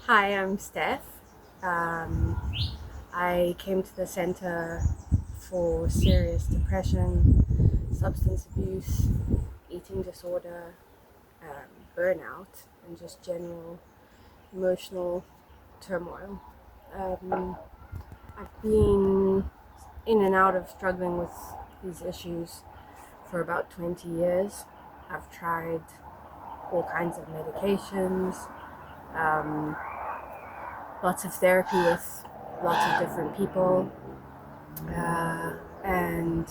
Hi, I'm Steph. Um, I came to the center for serious depression, substance abuse, eating disorder, burnout, and just general emotional turmoil. Um, I've been in and out of struggling with these issues for about 20 years. I've tried all kinds of medications, um, lots of therapy with lots of different people, and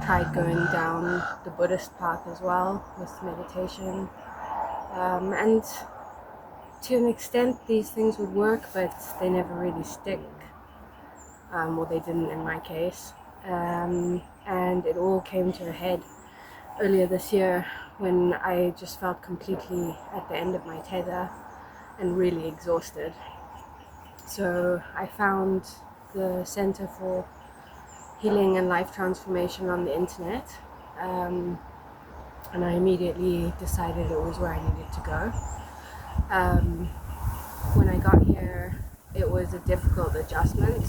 tried going down the Buddhist path as well with meditation. And to an extent, these things would work, but they never really stick. Well, they didn't in my case. And it all came to a head earlier this year when I just felt completely at the end of my tether and really exhausted. So I found the Center for Healing and Life Transformation on the internet, um, and I immediately decided it was where I needed to go. When I got here, it was a difficult adjustment,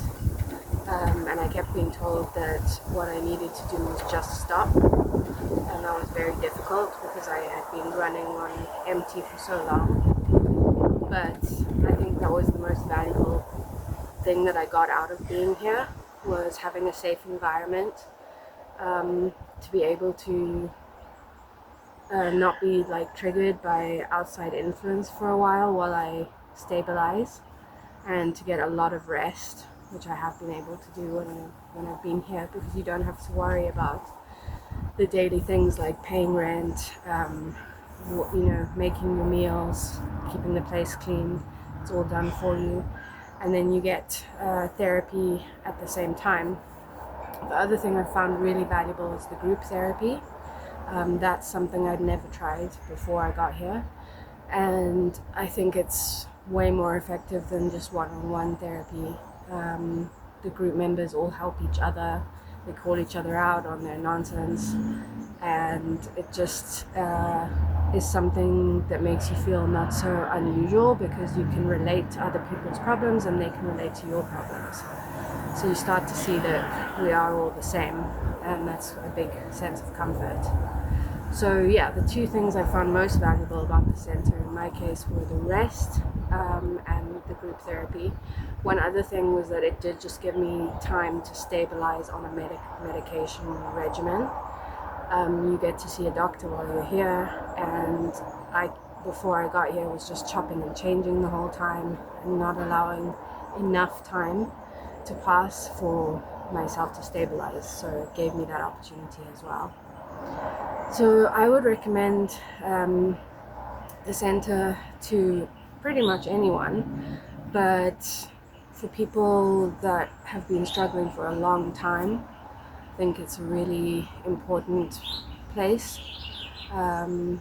and I kept being told that what I needed to do was just stop, and that was very difficult because I had been running on empty for so long. But I think that was the most valuable thing that I got out of being here, was having a safe environment, to be able to not be like triggered by outside influence for a while I stabilize, and to get a lot of rest, which I have been able to do when I've been here, because you don't have to worry about the daily things like paying rent, making your meals, keeping the place clean. It's all done for you, and then you get therapy at the same time. The other thing I found really valuable is the group therapy. That's something I'd never tried before I got here, and I think it's way more effective than just one-on-one therapy. The group members all help each other, they call each other out on their nonsense, and it just is something that makes you feel not so unusual, because you can relate to other people's problems and they can relate to your problems. So you start to see that we are all the same, and that's a big sense of comfort. So yeah, the two things I found most valuable about the center in my case were the rest, and the group therapy. One other thing was that it did just give me time to stabilize on a medication regimen. You get to see a doctor while you're here, and before I got here, was just chopping and changing the whole time and not allowing enough time to pass for myself to stabilize. So it gave me that opportunity as well. So I would recommend the center to pretty much anyone, but for people that have been struggling for a long time, I think it's a really important place. Um,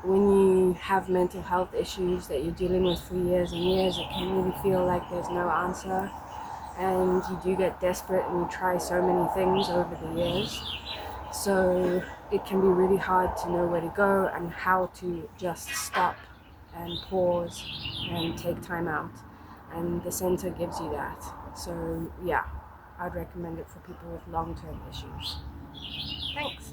when you have mental health issues that you're dealing with for years and years, it can really feel like there's no answer, and you do get desperate and you try so many things over the years. So it can be really hard to know where to go and how to just stop and pause and take time out. And the center gives you that. So yeah, I'd recommend it for people with long-term issues. Thanks.